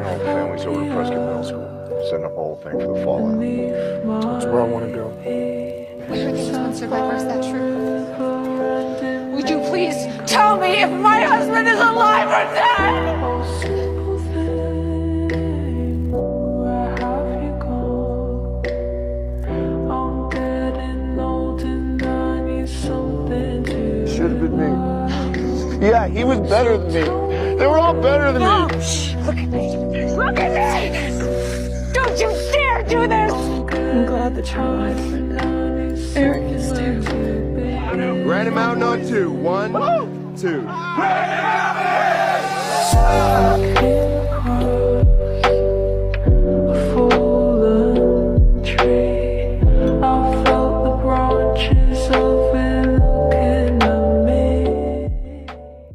bringing all the families over to Prescott Middle School. Setting up a whole thing for the fallout. That's where I want to go. We heard there was one survivor. Is that true? Would you please tell me if my husband is alive or dead? Should have been me. Yeah, he was better than me. They were all better than me. Look at me. Look at me! Don't you dare do this! I'm glad that you're alive. Eric is too. Ran him out on 2. 1, 2.